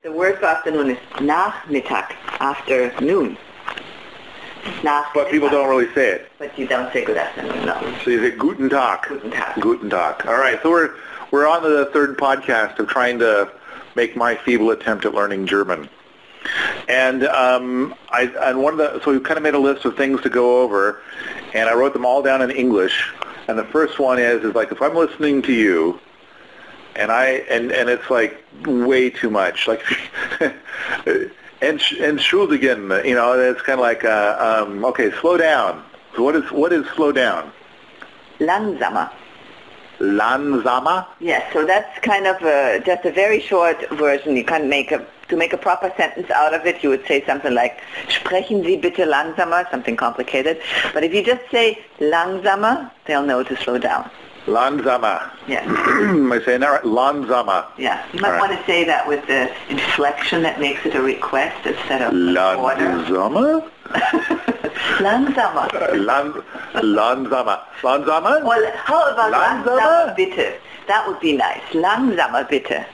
The word for afternoon is Nachmittag, afternoon. But people don't really say it. But you don't say good afternoon, no. So you say Guten Tag. Guten Tag. Guten Tag. All right, so we're on the third podcast of trying to make my feeble attempt at learning German. And so we kind of made a list of things to go over, and I wrote them all down in English. And the first one is like, if I'm listening to you, and it's like way too much, like Entschuldigen, you know, it's kind of like okay, slow down. So what is slow down? Langsamer. Langsamer? Yes, so that's kind of just a very short version. You can't to make a proper sentence out of it, you would say something like, sprechen Sie bitte langsamer, something complicated. But if you just say langsamer, they'll know to slow down. Langsamer. Yes. Am I saying that right? Langsamer. Yeah. You might want to say that with the inflection that makes it a request instead of Langsamer? Langsamer. Langsamer. Langsamer? Well, how about langsamer bitte? That would be nice. Langsamer bitte.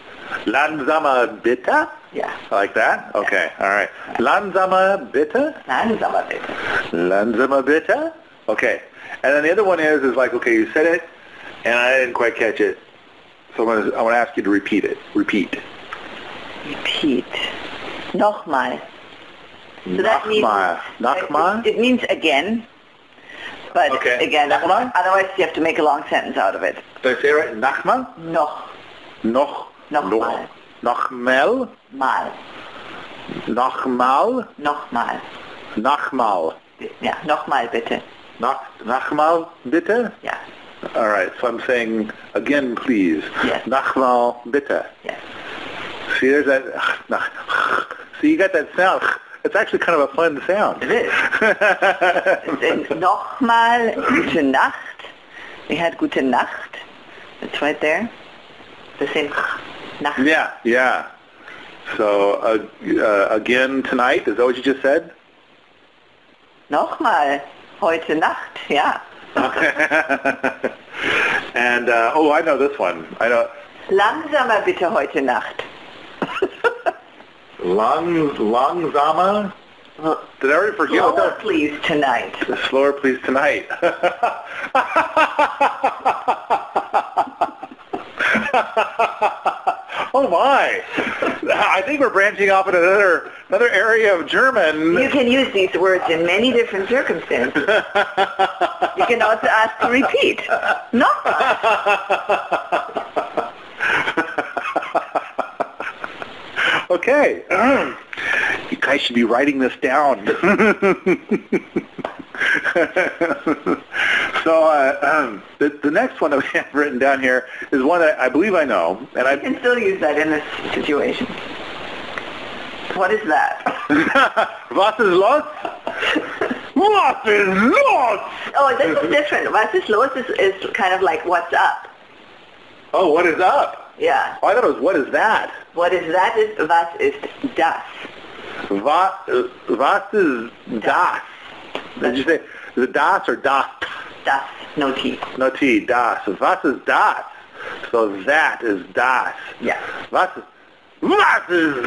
Langsamer bitte? Yeah. Like that? Okay. All right. Langsamer bitte? Langsamer bitte. Langsamer bitte? Okay. And then the other one is like, okay, you said it, and I didn't quite catch it. So I want to ask you to repeat it. Repeat. Repeat. Nochmal. So that means, Nochmal? It means again. But again, Nochmal? Otherwise you have to make a long sentence out of it. Did I say it right? Nochmal? Noch. Nochmal. Nochmal? Mal. Nochmal? Nochmal. Nochmal. Ja, nochmal bitte. Nochmal bitte? Yeah. All right, so I'm saying again, please. Yes. Nochmal bitte. Yes. See, there's that. See, you got that sound. It's actually kind of a fun sound. It is. It's nochmal gute Nacht. We had gute Nacht. It's right there. The same Nacht. Yeah. So again tonight. Is that what you just said? Nochmal. Heute Nacht, yeah. And, I know this one. I know. Langsamer bitte heute Nacht. Langsamer? Did I already forget what that? Slower please tonight. Slower please tonight. Oh my! I think we're branching off in another area of German. You can use these words in many different circumstances. You can also ask to repeat. No. Okay. You guys should be writing this down. So the next one that we have written down here is one that I believe I know, and I can still use that in this situation. What is that? Was ist los? What is los? Oh, this is different. Was ist los is kind of like what's up. Oh, what is up? Yeah. Oh, I thought it was what is that? What is that is was ist das. Was is das? Did you say the das or das? Das, no T. No T, das. Was is das? So that is das. Yeah. Was is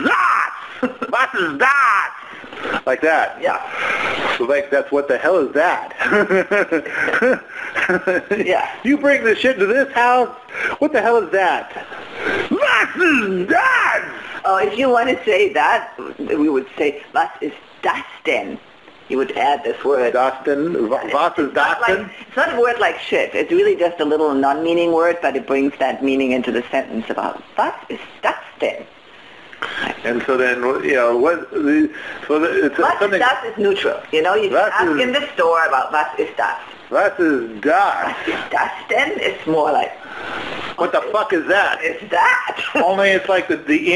das? Was is das? Like that. Yeah. So like that's what the hell is that? Yeah. You bring this shit to this house? What the hell is that? Was is das? Oh, if you want to say that, we would say, was ist das denn? You would add this word. Das denn? Was ist das denn? It's not a word like shit. It's really just a little non-meaning word, but it brings that meaning into the sentence about, was ist das denn? And so then, you know, it's was something... ist das is neutral. You know, you ask in the store about was ist das. Was ist das? Was ist das denn? It's more like... What the fuck is that? It's that. Only it's like the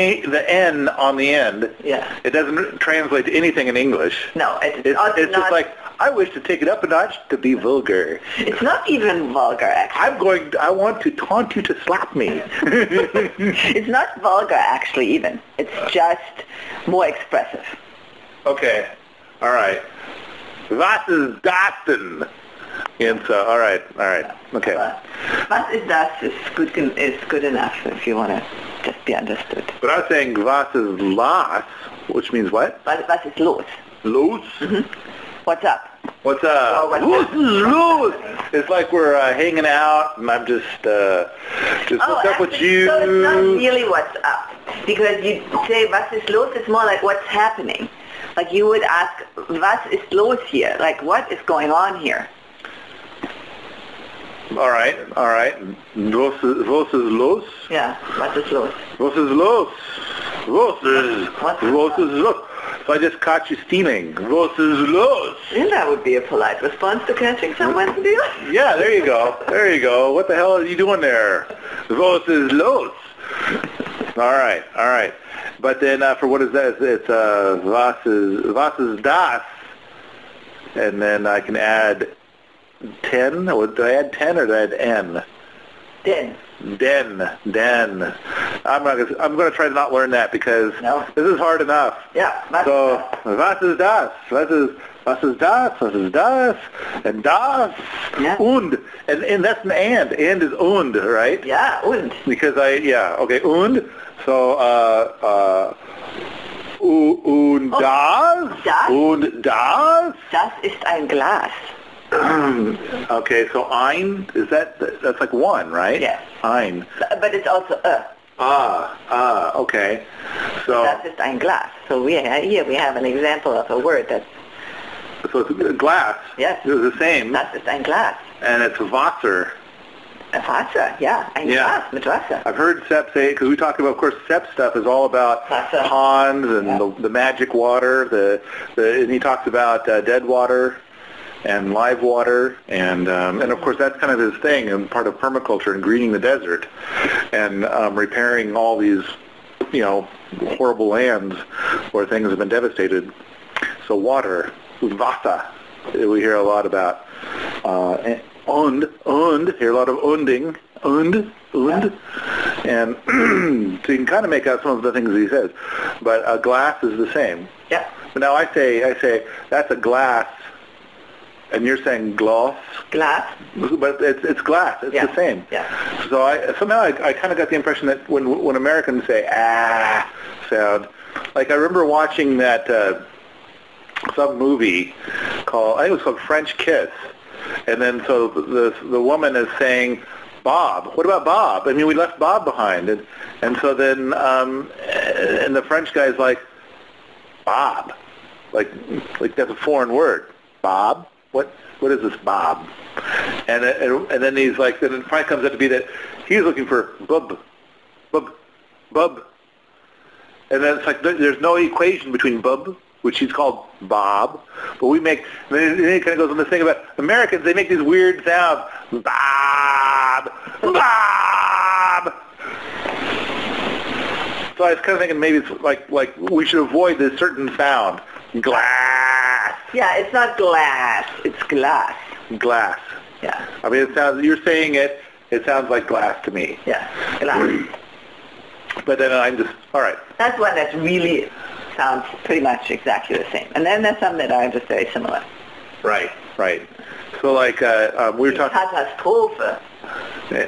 N on the end. Yeah. It doesn't translate to anything in English. No, it's just like, I wish to take it up a notch to be vulgar. It's not even vulgar, actually. I want to taunt you to slap me. It's not vulgar, actually, even. It's just more expressive. Okay. All right. Was ist das denn? And so, all right, okay. Was ist das is good enough if you want to just be be understood. But I was saying was ist los, which means what? Was ist los? Los? What's up? What's up? Oh, what's Los up? ist los? It's like we're hanging out, and I'm just what's up with you? So it's not really what's up. Because you say, was ist los? It's more like what's happening. Like you would ask, was ist los here? Like what is going on here? All right. Was ist los? Yeah, was ist los? Was ist los? Was ist los? So I just caught you stealing. Was ist los? And that would be a polite response to catching someone stealing. Yeah, there you go. There you go. What the hell are you doing there? Was ist los? All right. But then for what is that? It's was ist das? And then I can add 10. Did I add 10 or did I add n? Den. I'm going to try to not learn that because this is hard enough. Yeah. So was ist das? Was ist das? And das. Yeah. Und. And that's an and. And is und, right? Yeah, und. Because okay, und. So, und das? Das? Und das? Das ist ein Glas. Okay, so ein, that's like one, right? Yes. Ein. But it's also Okay. So Das ist ein Glas. So here we have an example of a word that's... So it's glass. Yes. It's the same. Das ist ein Glas. And it's Wasser. Wasser, yeah. Ein Glas mit Wasser. I've heard Sepp say, because we talked about, of course, Sepp stuff is all about Wasser. ponds and the magic water. And he talks about dead water and live water, and of course that's kind of his thing and part of permaculture and greening the desert and repairing all these, horrible lands where things have been devastated. So water, Wasser, we hear a lot about. Und, hear a lot of unding, und, and so you can kind of make out some of the things he says. But a glass is the same. Yeah. But now I say that's a glass. And you're saying gloss? Glass. But it's glass. It's the same. Yeah. So I kind of got the impression that when Americans say sound, like I remember watching that some movie called, I think it was called French Kiss, and then so the woman is saying Bob. What about Bob? I mean, we left Bob behind, and so then and the French guy's like Bob, like that's a foreign word. Bob. What is this Bob? And then he's like, then it probably comes out to be that he's looking for bub. And then it's like there's no equation between bub, which he's called Bob, but we make, and then it kind of goes on this thing about Americans, they make these weird sounds. Bob. So I was kind of thinking maybe it's like we should avoid this certain sound. Glass. Yeah, it's not glass, it's glass. Glass. Yeah. I mean, you're saying it sounds like glass to me. Yeah, glass. But then I'm just, all right. That's one that really sounds pretty much exactly the same. And then there's some that are just very similar. Right. So like, we were talking... Katastrophe.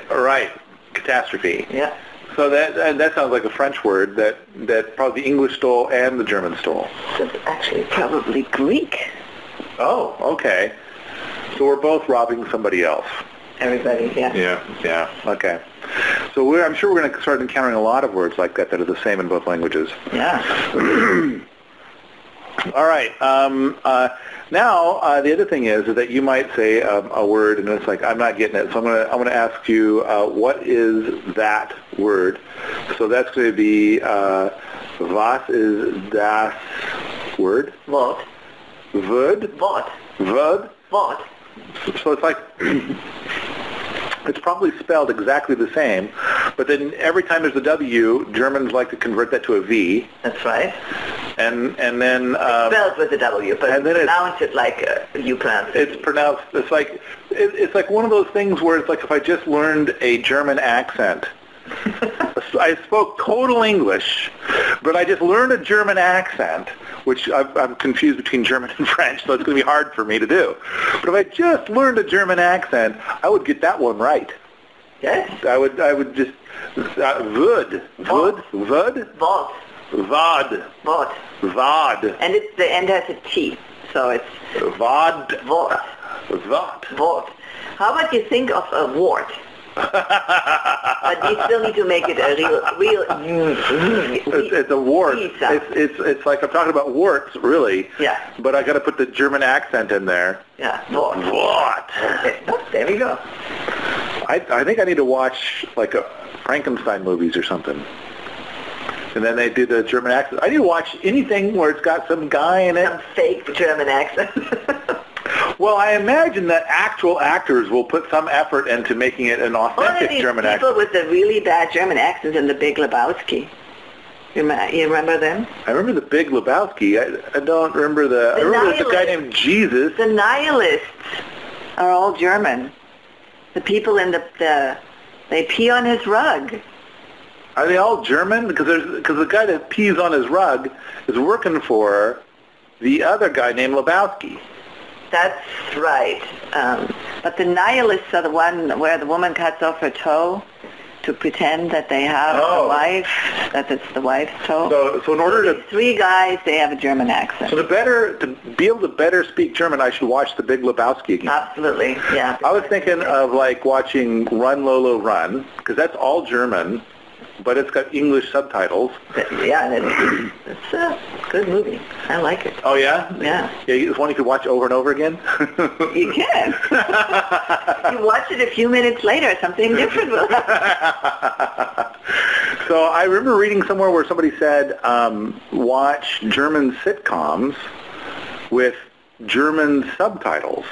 Right. Catastrophe. Yeah. So that sounds like a French word that probably the English stole and the German stole. So it's actually probably Greek. Oh, okay. So we're both robbing somebody else. Everybody, yeah. Yeah. Okay. So I'm sure we're going to start encountering a lot of words like that are the same in both languages. Yeah. All right. Now the other thing is that you might say a word and it's like I'm not getting it. So I'm going to ask you what is that word? So that's going to be was ist das word? Wort. Word. Wort. Word. Wort. So it's like it's probably spelled exactly the same, but then every time there's a W, Germans like to convert that to a V. That's right. And then it's spelled with a W, but and then pronounce it like you pronounce it. It's pronounced. It's like one of those things where it's like if I just learned a German accent. I spoke total English, but I just learned a German accent, which I'm confused between German and French, so it's going to be hard for me to do. But if I just learned a German accent, I would get that one right. Yes. I would just would. Vod. Vod. Vod. Vod. And the end has a T, so it's Vod. Vod. Vod. Vod. How about you think of a wart? But you still need to make it a real. It's a wart. It's like I'm talking about warts, really. Yeah. But I got to put the German accent in there. Yeah. Wart. What? There we go. I think I need to watch like a Frankenstein movies or something. And then they do the German accent. I need to watch anything where it's got some guy in it. Some fake German accent. Well, I imagine that actual actors will put some effort into making it an authentic German accent. People with the really bad German accents in The Big Lebowski. You remember them? I remember The Big Lebowski. I don't remember I remember there's a guy named Jesus. The nihilists are all German. The people in they pee on his rug. Are they all German? Because the guy that pees on his rug is working for the other guy named Lebowski. That's right. But the nihilists are the one where the woman cuts off her toe to pretend that they have a wife, that it's the wife's toe. So in order to... Three guys, they have a German accent. So to be able to better speak German, I should watch The Big Lebowski again. Absolutely, yeah. I was thinking of like watching Run Lolo Run, because that's all German, but it's got English subtitles. Yeah, it's a good movie. I like it. Oh, yeah? Yeah. Yeah, it's one you could watch over and over again? You can. You watch it a few minutes later, something different will happen. So I remember reading somewhere where somebody said, watch German sitcoms with German subtitles.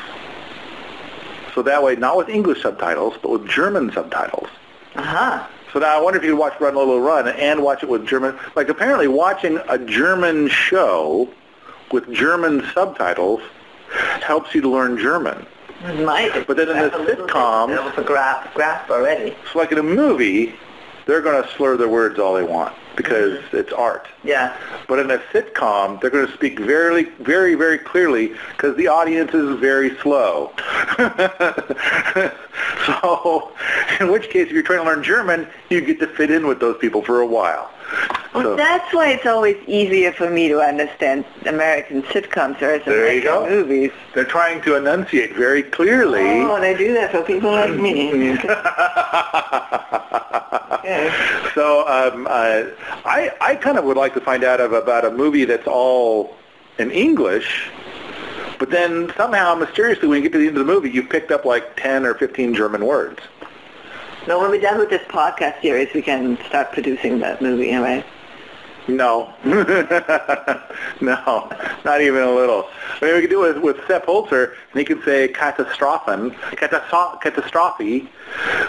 So that way, not with English subtitles, but with German subtitles. Uh-huh. So now I wonder if you could watch Run Lolo Run and watch it with German. Like apparently watching a German show with German subtitles helps you to learn German. It might. But then in the sitcom, There was a grasp already. so like in a movie, they're going to slur their words all they want because it's art. Yeah. But in a sitcom, they're going to speak very, very, very clearly because the audience is very slow. So, in which case, if you're trying to learn German, you get to fit in with those people for a while. Well, So, that's why it's always easier for me to understand American sitcoms versus There you go. American movies. they're trying to enunciate very clearly. Oh, they do that for people like me. Okay. So I kind of would like to find out about a movie that's all in English, but then somehow, mysteriously, when you get to the end of the movie, you've picked up like 10 or 15 German words. So when we're done with this podcast series, we can start producing that movie, right? No. No, not even a little. I mean, we could do it with Sepp Holzer, and he could say catastrophe,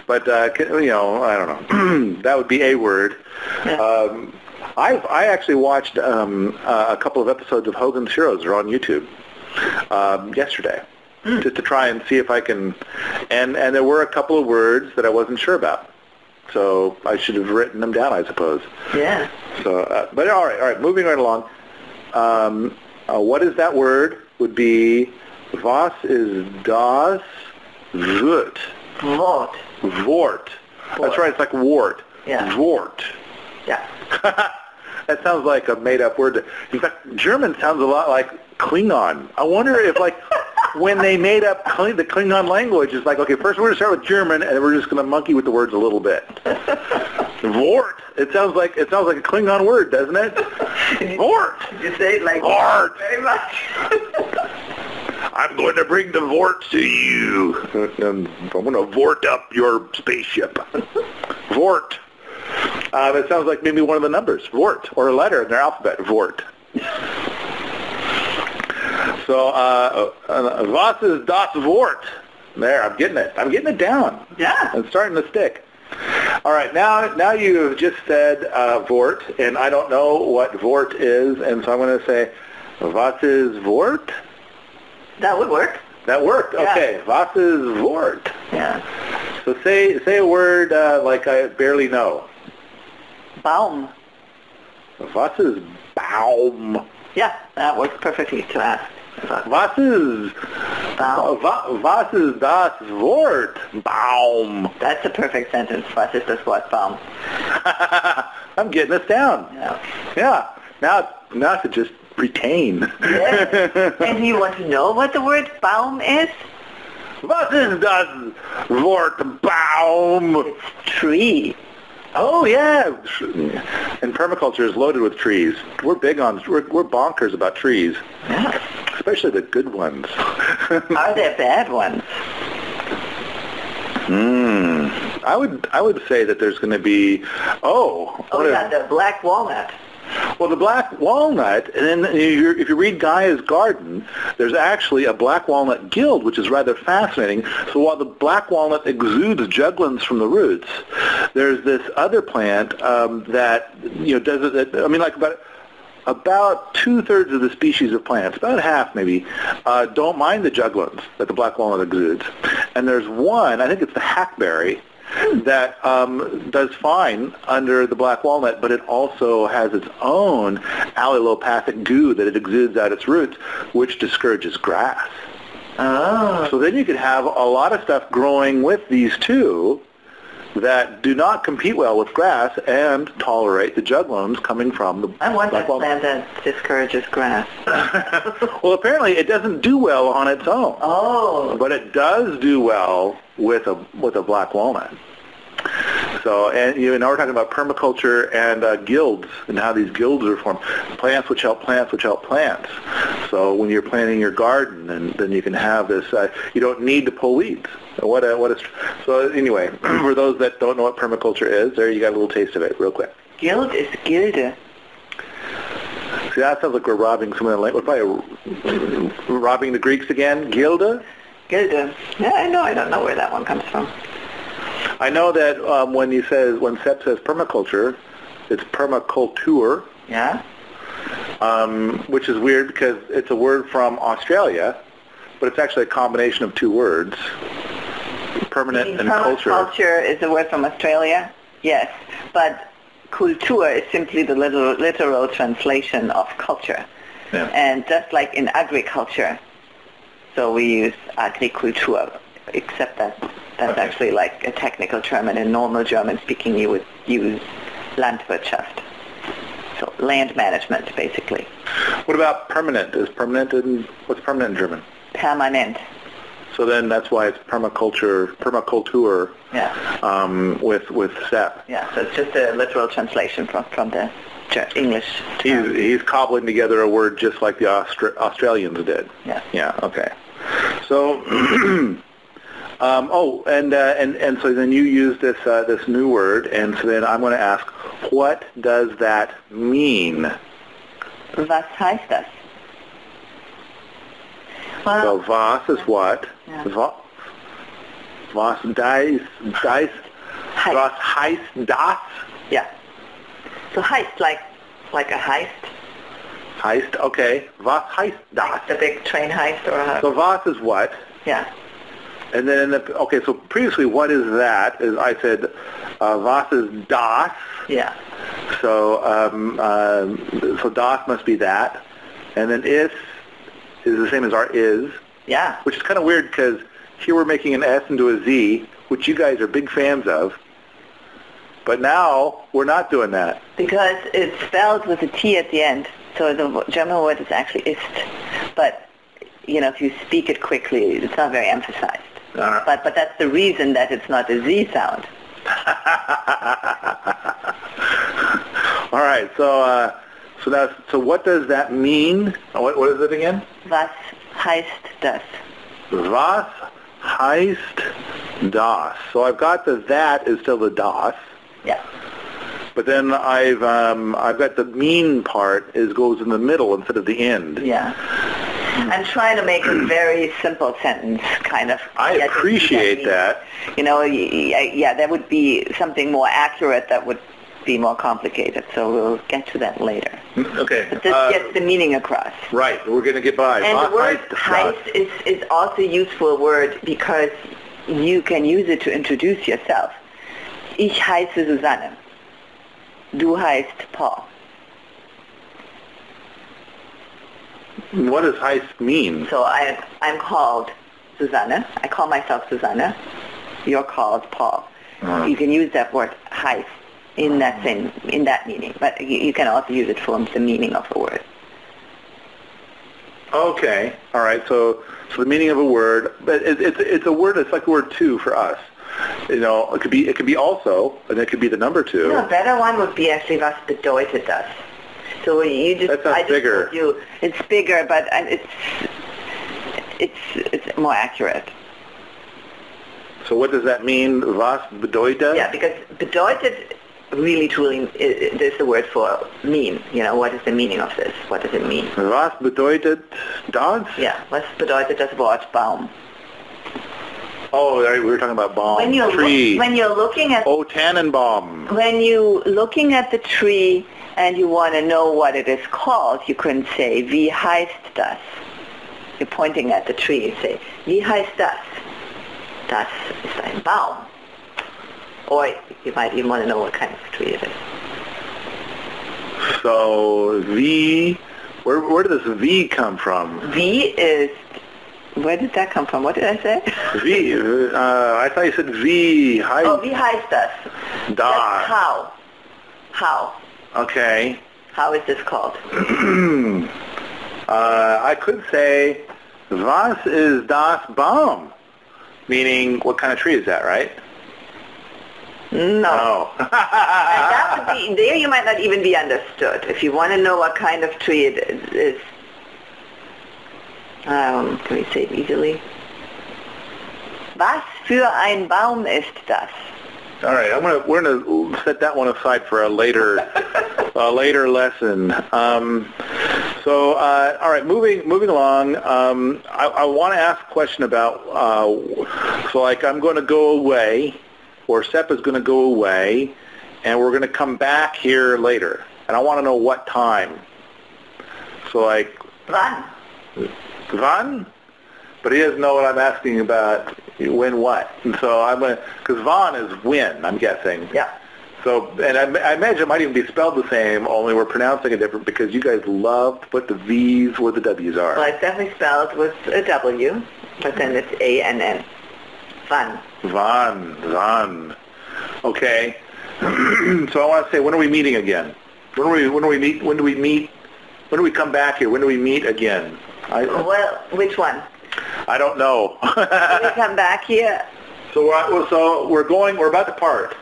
but, I don't know. That would be a word. Yeah. I actually watched a couple of episodes of Hogan's Heroes. They're on YouTube yesterday, just to try and see if I can, and there were a couple of words that I wasn't sure about. So I should have written them down, I suppose. Yeah. So, but all right, moving right along. What is that word? Would be, was is das Wort? Wort. Wort. That's right, it's like wart. Yeah. Wort. Yeah. That sounds like a made-up word. In fact, German sounds a lot like Klingon. I wonder if, like, when they made up the Klingon language, it's like, okay, first we're going to start with German, and then we're just going to monkey with the words a little bit. Wort. It sounds like a Klingon word, doesn't it? Wort. You say it like Wort. very much. I'm going to bring the Vort to you. I'm going to Vort up your spaceship. Vort. It sounds like maybe one of the numbers, Vort, or a letter in their alphabet, Vort. So, was is das Wort? There, I'm getting it. I'm getting it down. Yeah. It's starting to stick. All right, now you've just said Vort, and I don't know what Vort is, and so I'm going to say, was is Vort? That would work. That worked. Yeah. Okay, was is Vort? Yeah. So say a word like I barely know. Baum. Was is Baum? Yeah, that works perfectly to ask. Was is Baum. Was ist das Wort? Baum. That's a perfect sentence. Was ist das Wort Baum? I'm getting this down. Yeah. Yeah. Now to just retain. Yes. And do you want to know what the word Baum is? Was ist das Wort Baum? It's tree. Oh yeah. And permaculture is loaded with trees. We're bonkers about trees. Yeah. Especially the good ones. Are there bad ones? I would say that there's going to be The black walnut. Well, the black walnut, and then if you read Gaia's Garden, there's actually a black walnut guild, which is rather fascinating. So while the black walnut exudes juglans from the roots, there's this other plant that does it. I mean, like about 2/3 of the species of plants, about half maybe, don't mind the juglans that the black walnut exudes. And there's one, I think it's the hackberry, that does fine under the black walnut, but it also has its own allelopathic goo that it exudes out its roots, which discourages grass. Oh. So then you could have a lot of stuff growing with these two that do not compete well with grass and tolerate the juglans coming from the I want black that walnut. plant that discourages grass. Well, apparently it doesn't do well on its own. Oh. But it does do well with a black walnut. So, and now we're talking about permaculture and guilds and how these guilds are formed. Plants which help plants which help plants. So when you're planting your garden, and then you can have this. You don't need to pull weeds. So anyway, for those that don't know what permaculture is, there you got a little taste of it, real quick. Guild is Gilde. See, that sounds like we're robbing some of the language. We're probably robbing the Greeks again. Gilda? Gilde. Yeah, I know. I don't know where that one comes from. I know that when Sepp says permaculture, it's permaculture. Yeah. Which is weird because it's a word from Australia, but it's actually a combination of two words, permanent and culture. Culture is a word from Australia, yes, but culture is simply the literal translation of culture. Yeah. And just like in agriculture, so we use agricultur, except that that's actually like a technical term, and in normal German speaking you would use Landwirtschaft. So land management, basically. What about permanent? What's permanent in German? Permanent. So then that's why it's permaculture, Yeah. with Sepp. Yeah, so it's just a literal translation from the English term. He's cobbling together a word just like the Australians did. Yeah. Yeah, okay. So, and so then you use this new word, and so then I'm going to ask, what does that mean? Was heißt das? Well, So was is what? Yeah. Was heißt das? Yeah. So heist, like a heist. Heißt, okay. Was heißt das? Like the big train heist or a... So was is what? Yeah. And then so previously, what is that? Is I said, was is das? Yeah. So so das must be that, and then is the same as our is. Yeah. Which is kind of weird because here we're making an S into a Z, which you guys are big fans of. But now we're not doing that. Because it's spelled with a T at the end. So the German word is actually ist. But, if you speak it quickly, it's not very emphasized. But that's the reason that it's not a Z sound. All right. So what does that mean? What is it again? Was heißt das? Was heißt das? So I've got that is still the das. Yeah. But then I've got the mean part goes in the middle instead of the end. Yeah. I'm trying to make a very simple sentence, kind of. I appreciate that. There would be something more accurate that would be more complicated. So we'll get to that later. Okay. But this gets the meaning across. Right. We're going to get by. And the word heißt is also a useful word because you can use it to introduce yourself. Ich heiße Susanne. Du heißt Paul. What does heist mean? So I'm called Susanne. I call myself Susanne. You're called Paul. You can use that word heißt in that meaning, but you can also use it for the meaning of a word. Okay. All right. So the meaning of a word, but it's a word. It's like the word two for us. You know, it could be also, and it could be the number two. No, a better one would be actually was bedeutet das. So you just, that's bigger. It's bigger, but it's more accurate. So what does that mean? Was bedeutet? Yeah, because bedeutet really truly is the word for mean. You know, what is the meaning of this? What does it mean? Was bedeutet das? Yeah, was bedeutet das Wort Baum? Oh, right, we were talking about Baum. Tree. When you're looking at... Oh, Tannenbaum. When you're looking at the tree and you want to know what it is called, you can say, wie heißt das? You're pointing at the tree. You say, wie heißt das? Das ist ein Baum. Or you might even want to know what kind of tree it is. So, wie, where does V come from? V is, where did that come from? What did I say? V, I thought you said wie heißt. Oh, wie heißt das? Das. That's how. How. Okay. How is this called? I could say, was ist das Baum? Meaning, what kind of tree is that, right? No. And that would be, there you might not even be understood. If you want to know what kind of tree it is, can we say it easily? Was für ein Baum ist das? All right, we're gonna set that one aside for a later lesson. So, all right, moving along. I want to ask a question about. So, like, I'm going to go away, or Sepp is going to go away, and we're going to come back here later, and I want to know what time. So, like. Wann? But he doesn't know what I'm asking about. When what? And so I'm going to, because wann is when, I'm guessing. Yeah. So, and I imagine it might even be spelled the same, only we're pronouncing it different because you guys love to put the V's where the W's are. Well, it's definitely spelled with a W, but then it's A-N-N. Wann. Okay. So I want to say, when are we meeting again? When do we come back here? When do we meet again? Well, which one? I don't know. When we come back here? So we're about to part.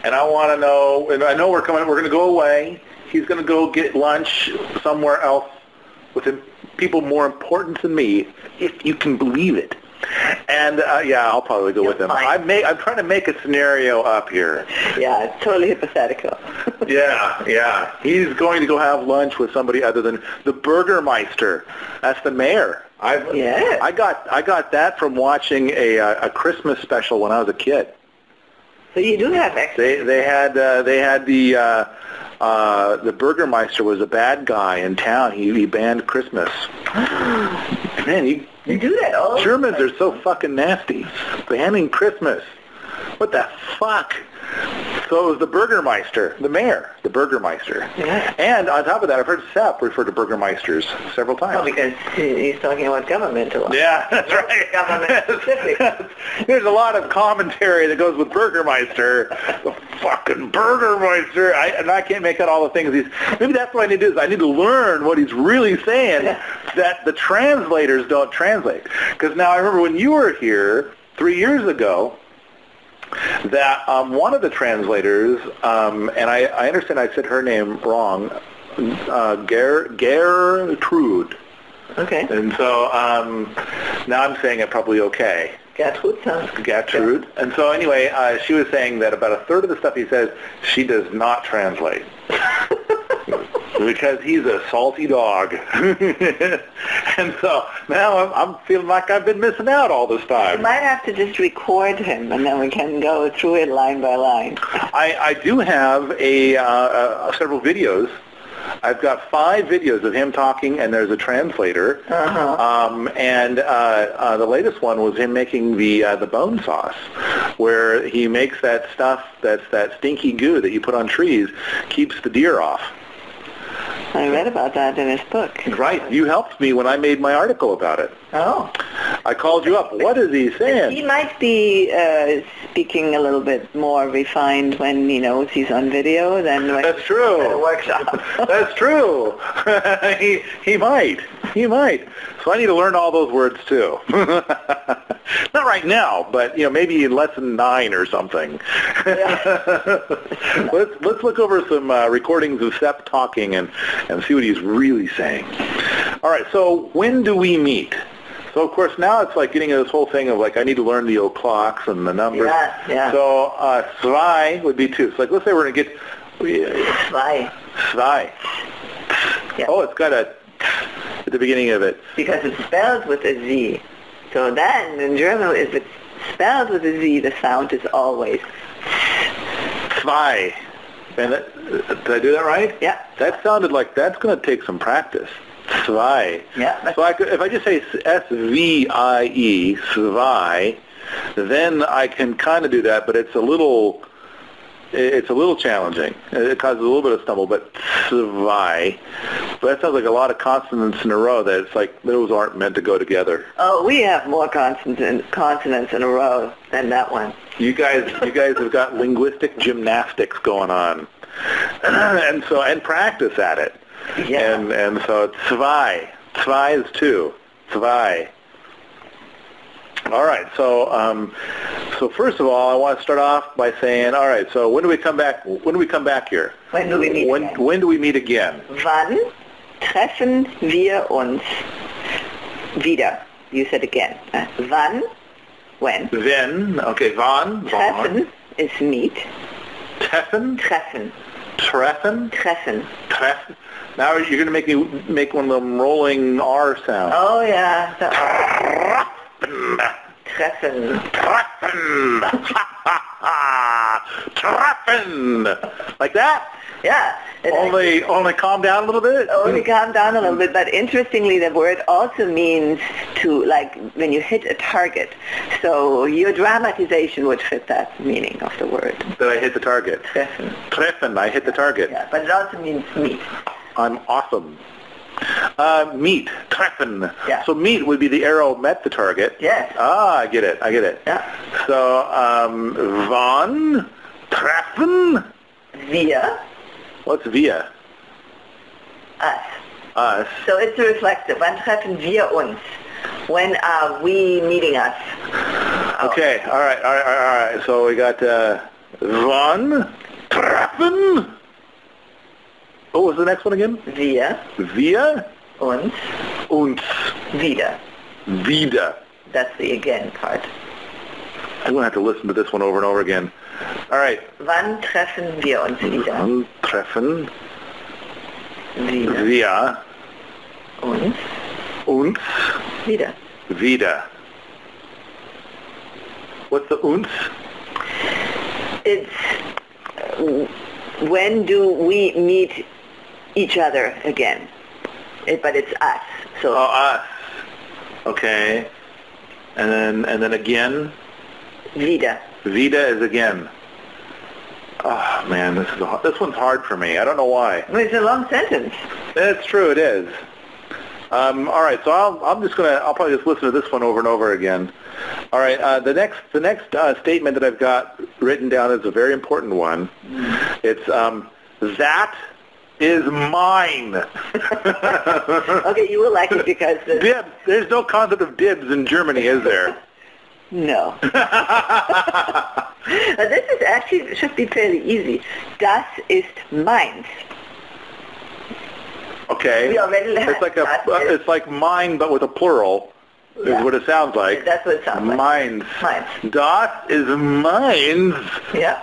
And I want to know, and I know we're going to go away. He's going to go get lunch somewhere else with people more important than me, if you can believe it. And yeah, I'll probably go with him. I'm trying to make a scenario up here. Yeah, it's totally hypothetical. Yeah. He's going to go have lunch with somebody other than the Burgermeister. That's the mayor. I got that from watching a Christmas special when I was a kid. So you do have extra. They had the Burgermeister was a bad guy in town. He banned Christmas. Man, you do that all. Germans are so fucking nasty. Banning Christmas. What the fuck? So it was the Burgermeister, the mayor, the Burgermeister. Yeah. And on top of that, I've heard Sepp refer to Burgermeisters several times. Oh, because he's talking about government a lot. Yeah, that's right. Government specific. There's a lot of commentary that goes with Burgermeister. The fucking Burgermeister. And I can't make out all the things maybe that's what I need to do is I need to learn what he's really saying that the translators don't translate. Because now I remember when you were here 3 years ago, that one of the translators, and I understand I said her name wrong, Gertrude. Okay. And so now I'm saying it probably okay. Gertrude sounds good. Gertrude. And so anyway, she was saying that about a third of the stuff he says, she does not translate. Because he's a salty dog. And so now I'm feeling like I've been missing out all this time. You might have to just record him, and then we can go through it line by line. I do have several videos. I've got 5 videos of him talking, and there's a translator. And the latest one was him making the bone sauce, where he makes that stuff that's that stinky goo that you put on trees, keeps the deer off. I read about that in his book. Right. You helped me when I made my article about it. Oh. I called you up. What is he saying? He might be speaking a little bit more refined when he knows he's on video than when That's he's true. at a workshop. That's true. he might. He might. So I need to learn all those words too. Not right now, but maybe in lesson 9 or something. Let's look over some recordings of Sepp talking and see what he's really saying. All right. So when do we meet? So of course now it's like getting into this whole thing of like I need to learn the o'clocks and the numbers. Yeah. So zwei would be 2. So like let's say we're gonna get Zwei. Zwei. Yeah. Oh, it's got a at the beginning of it. Because it's spelled with a Z. So then, in German, if it's spelled with a Z, the sound is always Zwei. And did I do that right? Yeah. That sounded like that's going to take some practice. Zwei. Yeah. So if I just say S-V-I-E, Zwei, then I can kind of do that, but it's a little challenging. It causes a little bit of stumble, but Zwei. But that sounds like a lot of consonants in a row that it's like those aren't meant to go together. Oh, we have more consonants in a row than that one. You guys have got linguistic gymnastics going on. and practice at it. Yeah. And so Zwei. Zwei is 2. Zwei. All right. So first of all, I want to start off by saying, all right. So when do we come back? When do we come back here? When do we meet again? When do we meet again? Wann treffen wir uns wieder? You said again. Wann? When? Then. Okay. Wann. Treffen is meet. Treffen. Treffen. Treffen. Treffen. Treffen. Now you're going to make me make one of them rolling R sounds. Oh yeah. Treffen. Treffen. Treffen. Like that? Yeah. Only calm down a little bit? Only calm down a little bit, but interestingly the word also means to, like, when you hit a target. So your dramatization would fit that meaning of the word. That I hit the target. Treffen. Treffen, I hit the target. Yeah, but it also means meet. I'm awesome. Meet, treffen. Yeah. So meet would be the arrow met the target. Yes. Ah, I get it. Yeah. So, wann treffen? Wir. What's wir? Us. Us. So it's reflexive. Wann treffen wir uns? When are we meeting us? Okay. All right. So we got wann treffen? What was the next one again? Wir. Wir. Uns. Uns. Wieder. Wieder. That's the again part. I'm going to have to listen to this one over and over again. All right. Wann treffen wir uns wieder? Wann treffen Wir. wir uns Wieder. wieder? What's the uns? It's when do we meet each other again? But it's us. So us. Okay. And then again? wieder. Vida is again. Oh man, this one's hard for me. I don't know why. Well, it's a long sentence. That's true. It is. All right. So I'll probably just listen to this one over and over again. All right. The next statement that I've got written down is a very important one. It's that is mine. Okay, you will like it because Dibs. There's no concept of dibs in Germany, is there? No. This is actually should be fairly easy. Das ist meins. Okay. We already learned it's like mine, but with a plural. Yeah. Is what it sounds like. That's what it sounds like. Mines. Meins. Das is mines. Yeah.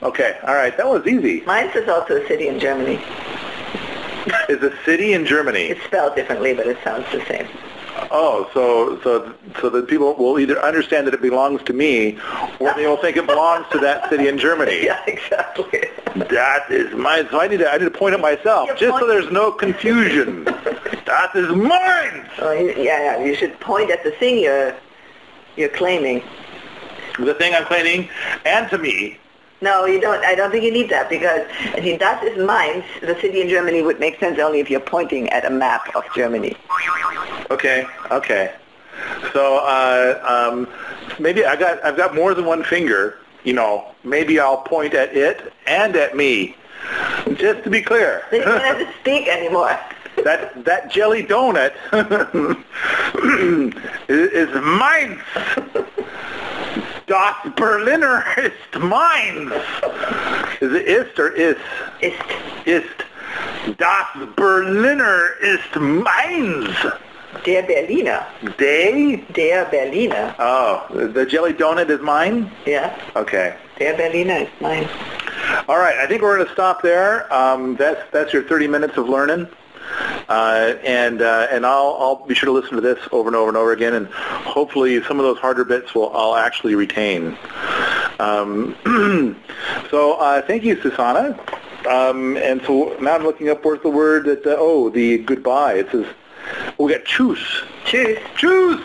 Okay. All right. That was easy. Mainz is also a city in Germany. Is a city in Germany. It's spelled differently, but it sounds the same. Oh, so the people will either understand that it belongs to me, or they will think it belongs to that city in Germany. Yeah, exactly. That is mine. So I need to point it myself, just so there's no confusion. That is mine. Oh, yeah. You should point at the thing you're claiming. The thing I'm claiming, and to me. No, you don't. I don't think you need that because das is Mainz. The city in Germany would make sense only if you're pointing at a map of Germany. Okay. So maybe I've got more than one finger. You know, maybe I'll point at it and at me, just to be clear. Then you don't have to speak anymore. That jelly donut is mine. Das Berliner ist meins. Is it ist or is? Ist. Ist. Das Berliner ist meins. Der Berliner. Der Berliner. Oh, the jelly donut is mine? Yeah. Okay. Der Berliner ist mine. All right, I think we're going to stop there. That's your 30 minutes of learning. And I'll be sure to listen to this over and over and over again, and hopefully some of those harder bits I'll actually retain. So thank you, Susanna. And so now I'm looking up where's the word that the goodbye. It says we got choose. Tschüss. Choose.